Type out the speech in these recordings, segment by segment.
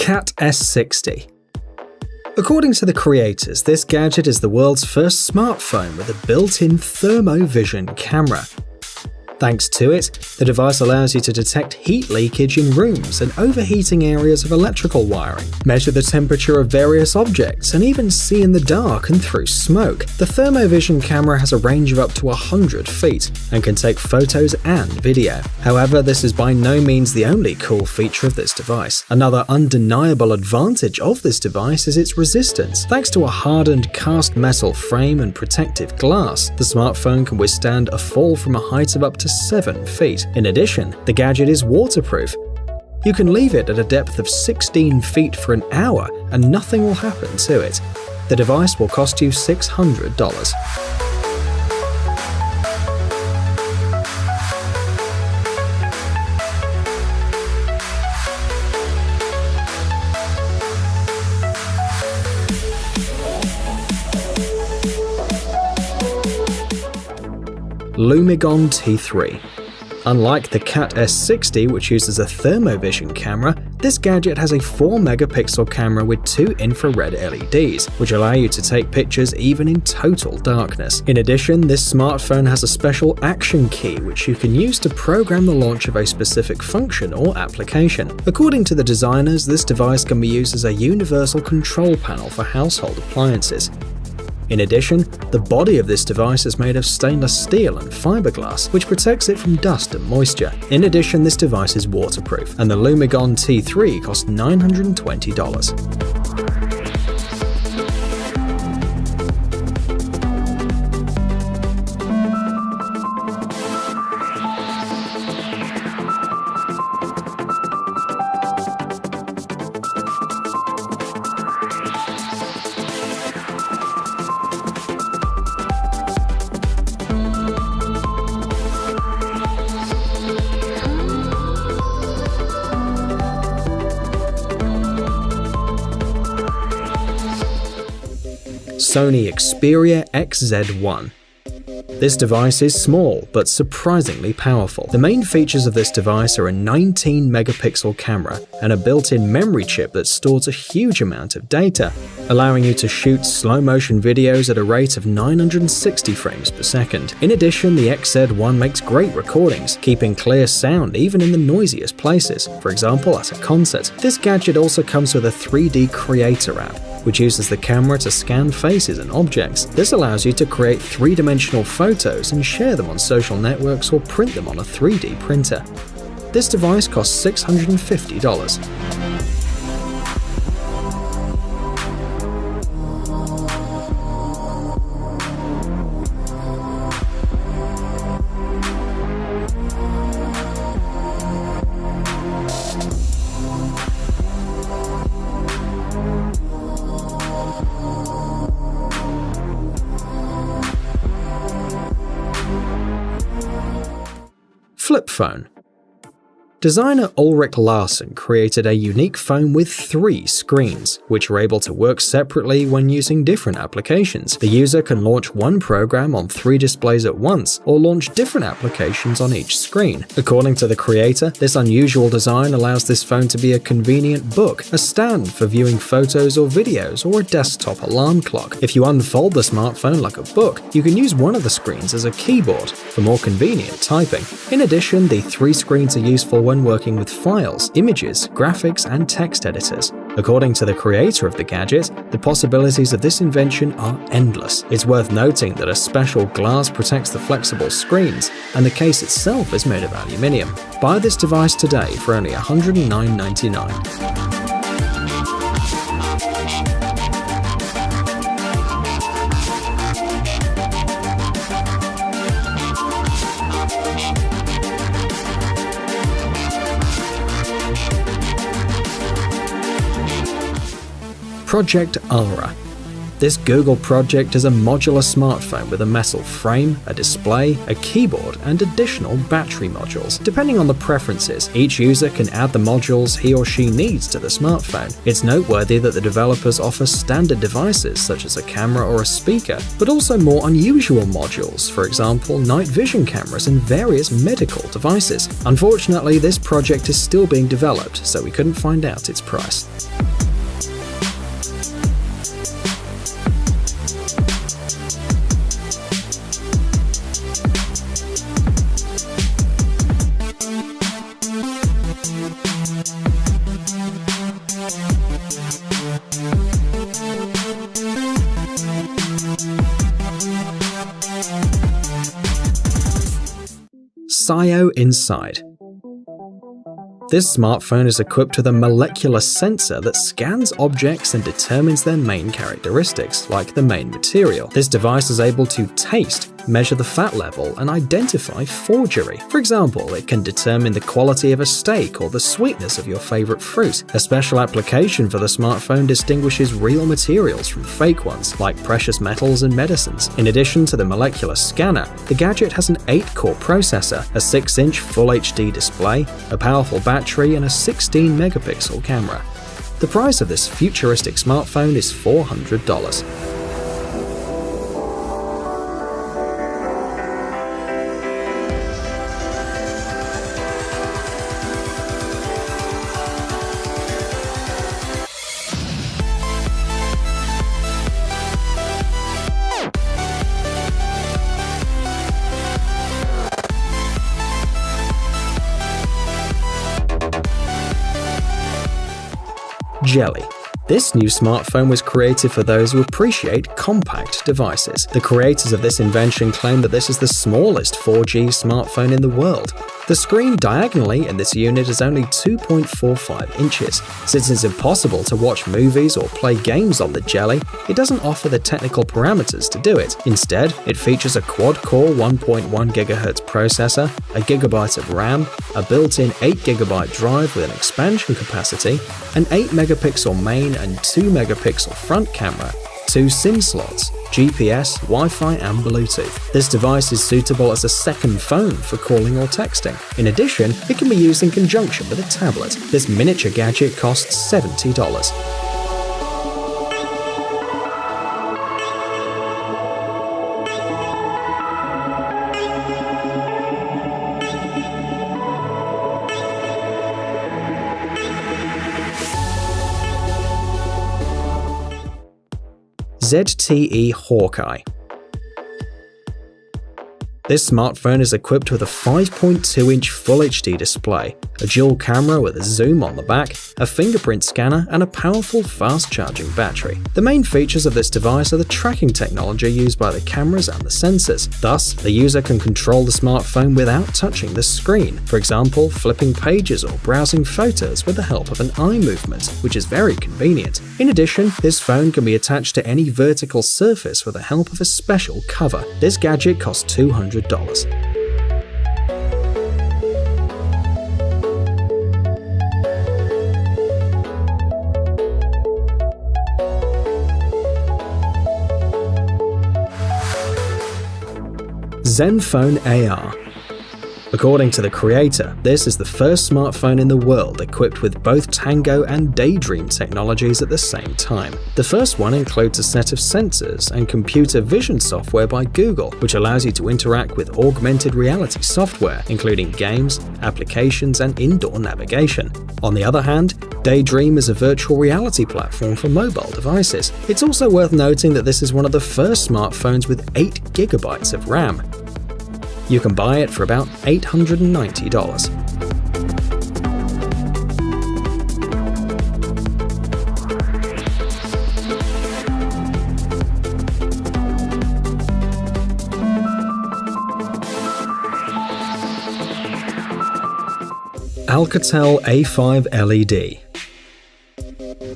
Cat S60. According to the creators, this gadget is the world's first smartphone with a built-in thermovision camera. Thanks to it, the device allows you to detect heat leakage in rooms and overheating areas of electrical wiring, measure the temperature of various objects, and even see in the dark and through smoke. The thermovision camera has a range of up to 100 feet and can take photos and video. However, this is by no means the only cool feature of this device. Another undeniable advantage of this device is its resistance. Thanks to a hardened cast metal frame and protective glass, the smartphone can withstand a fall from a height of up to 7 feet. In addition, the gadget is waterproof. You can leave it at a depth of 16 feet for an hour and nothing will happen to it. The device will cost you $600. Lumigon T3. Unlike the Cat S60, which uses a thermovision camera, this gadget has a 4-megapixel camera with 2 infrared LEDs, which allow you to take pictures even in total darkness. In addition, this smartphone has a special action key which you can use to program the launch of a specific function or application. According to the designers, this device can be used as a universal control panel for household appliances. In addition, the body of this device is made of stainless steel and fiberglass, which protects it from dust and moisture. In addition, this device is waterproof, and the Lumigon T3 costs $920. Sony Xperia XZ1. This device is small, but surprisingly powerful. The main features of this device are a 19-megapixel camera and a built-in memory chip that stores a huge amount of data, allowing you to shoot slow-motion videos at a rate of 960 frames per second. In addition, the XZ1 makes great recordings, keeping clear sound even in the noisiest places, for example at a concert. This gadget also comes with a 3D Creator app, which uses the camera to scan faces and objects. This allows you to create 3-dimensional photos and share them on social networks or print them on a 3D printer. This device costs $650. Flip phone. Designer Ulrik Larsen created a unique phone with 3 screens, which are able to work separately when using different applications. The user can launch one program on 3 displays at once, or launch different applications on each screen. According to the creator, this unusual design allows this phone to be a convenient book, a stand for viewing photos or videos, or a desktop alarm clock. If you unfold the smartphone like a book, you can use one of the screens as a keyboard for more convenient typing. In addition, the 3 screens are useful when working with files, images, graphics, and text editors. According to the creator of the gadget, the possibilities of this invention are endless. It's worth noting that a special glass protects the flexible screens, and the case itself is made of aluminium. Buy this device today for only $109.99. Project Aura. This Google project is a modular smartphone with a metal frame, a display, a keyboard, and additional battery modules. Depending on the preferences, each user can add the modules he or she needs to the smartphone. It's noteworthy that the developers offer standard devices such as a camera or a speaker, but also more unusual modules, for example, night vision cameras and various medical devices. Unfortunately, this project is still being developed, so we couldn't find out its price. SIO Inside. This smartphone is equipped with a molecular sensor that scans objects and determines their main characteristics, like the main material. This device is able to taste, measure the fat level, and identify forgery. For example, it can determine the quality of a steak or the sweetness of your favorite fruit. A special application for the smartphone distinguishes real materials from fake ones, like precious metals and medicines. In addition to the molecular scanner, the gadget has an 8-core processor, a 6-inch Full HD display, a powerful battery, and a 16-megapixel camera. The price of this futuristic smartphone is $400. Jelly. This new smartphone was created for those who appreciate compact devices. The creators of this invention claim that this is the smallest 4G smartphone in the world. The screen diagonally in this unit is only 2.45 inches. Since it's impossible to watch movies or play games on the Jelly, it doesn't offer the technical parameters to do it. Instead, it features a quad-core 1.1 GHz processor, a gigabyte of RAM, a built-in 8GB drive with an expansion capacity, an 8-megapixel main and 2-megapixel front camera, 2 SIM slots, GPS, Wi-Fi, and Bluetooth. This device is suitable as a second phone for calling or texting. In addition, it can be used in conjunction with a tablet. This miniature gadget costs $70. ZTE Hawkeye. This smartphone is equipped with a 5.2-inch Full HD display, a dual camera with a zoom on the back, a fingerprint scanner, and a powerful fast-charging battery. The main features of this device are the tracking technology used by the cameras and the sensors. Thus, the user can control the smartphone without touching the screen, for example, flipping pages or browsing photos with the help of an eye movement, which is very convenient. In addition, this phone can be attached to any vertical surface with the help of a special cover. This gadget costs $200. Zenfone AR. According to the creator, this is the first smartphone in the world equipped with both Tango and Daydream technologies at the same time. The first one includes a set of sensors and computer vision software by Google, which allows you to interact with augmented reality software, including games, applications, and indoor navigation. On the other hand, Daydream is a virtual reality platform for mobile devices. It's also worth noting that this is one of the first smartphones with 8 GB of RAM. You can buy it for about $890. Alcatel A5 LED.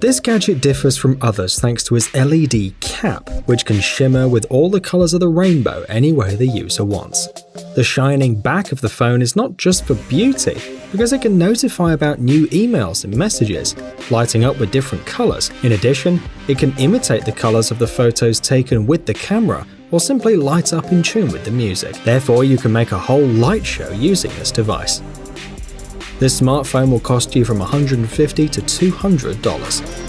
This gadget differs from others thanks to its LED cap, which can shimmer with all the colors of the rainbow any way the user wants. The shining back of the phone is not just for beauty, because it can notify about new emails and messages, lighting up with different colors. In addition, it can imitate the colors of the photos taken with the camera or simply light up in tune with the music. Therefore, you can make a whole light show using this device. This smartphone will cost you from $150 to $200.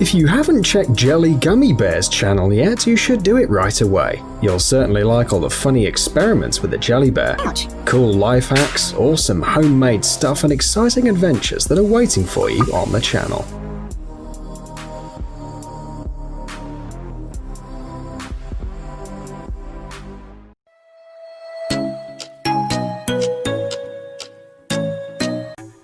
If you haven't checked Jelly Gummy Bear's channel yet, you should do it right away. You'll certainly like all the funny experiments with the jelly bear, cool life hacks, awesome homemade stuff, and exciting adventures that are waiting for you on the channel.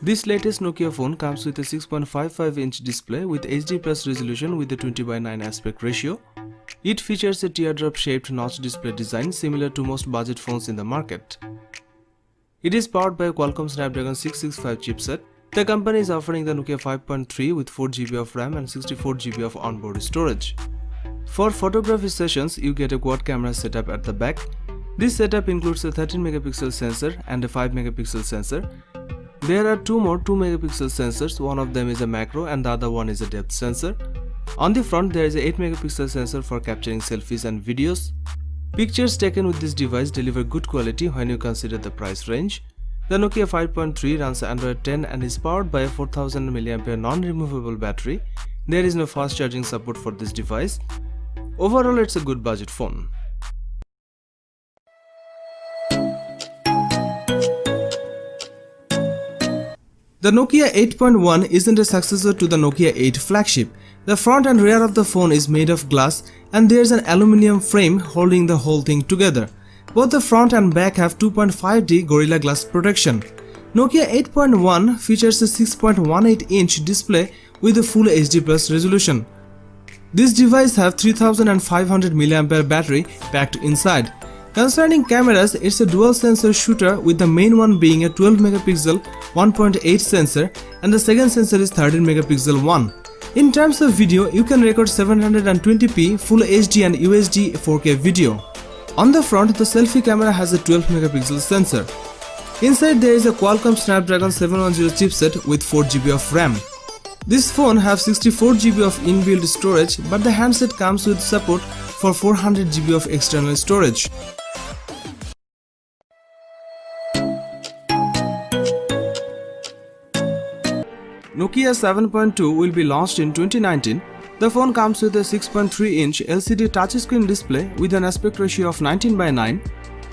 This latest Nokia phone comes with a 6.55-inch display with HD+ resolution with a 20:9 aspect ratio. It features a teardrop-shaped notch display design similar to most budget phones in the market. It is powered by a Qualcomm Snapdragon 665 chipset. The company is offering the Nokia 5.3 with 4GB of RAM and 64GB of onboard storage. For photography sessions, you get a quad camera setup at the back. This setup includes a 13-megapixel sensor and a 5-megapixel sensor. There are two more 2-megapixel sensors, one of them is a macro and the other one is a depth sensor. On the front there is a 8-megapixel sensor for capturing selfies and videos. Pictures taken with this device deliver good quality when you consider the price range. The Nokia 5.3 runs Android 10 and is powered by a 4000 mAh non-removable battery. There is no fast charging support for this device. Overall, it's a good budget phone. The Nokia 8.1 isn't a successor to the Nokia 8 flagship. The front and rear of the phone is made of glass and there's an aluminium frame holding the whole thing together. Both the front and back have 2.5D Gorilla Glass protection. Nokia 8.1 features a 6.18-inch display with a full HD+ resolution. This device has 3500 mAh battery packed inside. Concerning cameras, it's a dual sensor shooter with the main one being a 12-megapixel 1.8 sensor and the second sensor is 13-megapixel one. In terms of video, you can record 720p Full HD and UHD 4K video. On the front, the selfie camera has a 12-megapixel sensor. Inside there is a Qualcomm Snapdragon 710 chipset with 4GB of RAM. This phone has 64GB of inbuilt storage, but the handset comes with support for 400GB of external storage. Nokia 7.2 will be launched in 2019. The phone comes with a 6.3-inch LCD touchscreen display with an aspect ratio of 19:9.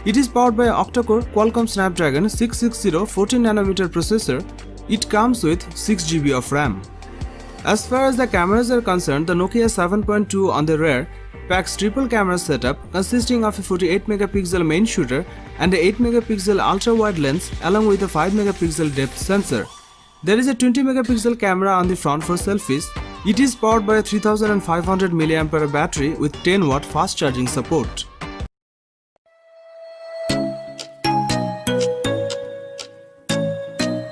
It is powered by an octa-core Qualcomm Snapdragon 660 14nm processor. It comes with 6GB of RAM. As far as the cameras are concerned, the Nokia 7.2 on the rear packs triple camera setup consisting of a 48-megapixel main shooter and a 8-megapixel ultra-wide lens along with a 5-megapixel depth sensor. There is a 20-megapixel camera on the front for selfies. It is powered by a 3500 mAh battery with 10-watt fast charging support.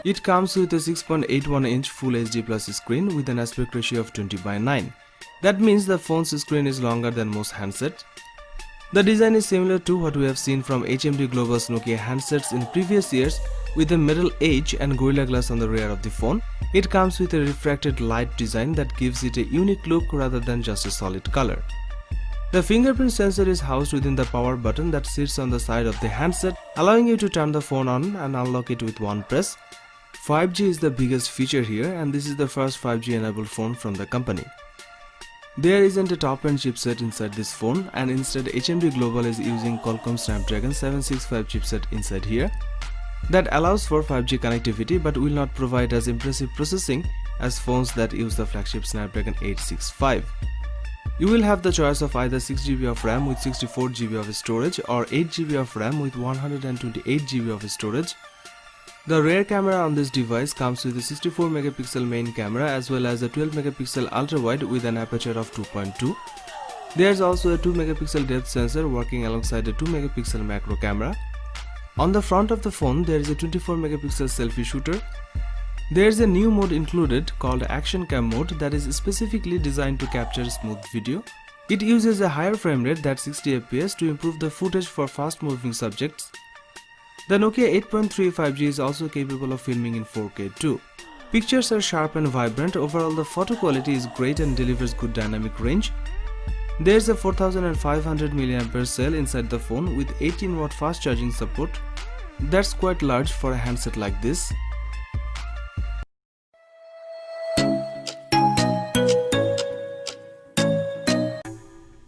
It comes with a 6.81-inch Full HD Plus screen with an aspect ratio of 20:9. That means the phone's screen is longer than most handsets. The design is similar to what we have seen from HMD Global's Nokia handsets in previous years with a metal edge and Gorilla Glass on the rear of the phone. It comes with a refracted light design that gives it a unique look rather than just a solid color. The fingerprint sensor is housed within the power button that sits on the side of the handset, allowing you to turn the phone on and unlock it with one press. 5G is the biggest feature here, and this is the first 5G enabled phone from the company. There isn't a top-end chipset inside this phone, and instead HMD Global is using Qualcomm Snapdragon 765 chipset inside here. That allows for 5G connectivity but will not provide as impressive processing as phones that use the flagship Snapdragon 865. You will have the choice of either 6GB of RAM with 64GB of storage or 8GB of RAM with 128GB of storage. The rear camera on this device comes with a 64-megapixel main camera as well as a 12-megapixel ultra-wide with an aperture of 2.2. There's also a 2-megapixel depth sensor working alongside a 2-megapixel macro camera. On the front of the phone, there is a 24-megapixel selfie shooter. There's a new mode included called Action Cam mode that is specifically designed to capture smooth video. It uses a higher frame rate than 60 fps to improve the footage for fast moving subjects. The Nokia 8.3 5G is also capable of filming in 4K too. Pictures are sharp and vibrant. Overall, the photo quality is great and delivers good dynamic range. There's a 4500 mAh cell inside the phone with 18W fast charging support. That's quite large for a handset like this.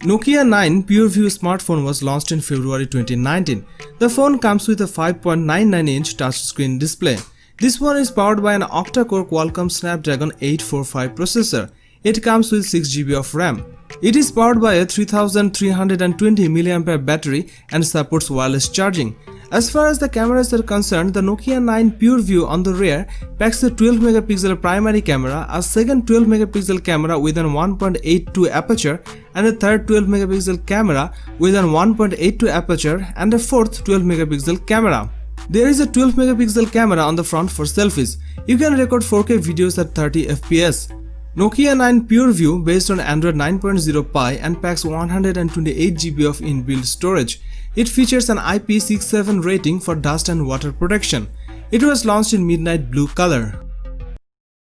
Nokia 9 PureView smartphone was launched in February 2019. The phone comes with a 5.99-inch touchscreen display. This one is powered by an octa-core Qualcomm Snapdragon 845 processor. It comes with 6GB of RAM. It is powered by a 3320 mAh battery and supports wireless charging. As far as the cameras are concerned, the Nokia 9 PureView on the rear packs a 12MP primary camera, a second 12MP camera with an 1.82 aperture, and a third 12MP camera with an 1.82 aperture, and a fourth 12MP camera. There is a 12MP camera on the front for selfies. You can record 4K videos at 30 fps. Nokia 9 PureView based on Android 9.0 Pie and packs 128GB of inbuilt storage. It features an IP67 rating for dust and water protection. It was launched in midnight blue color.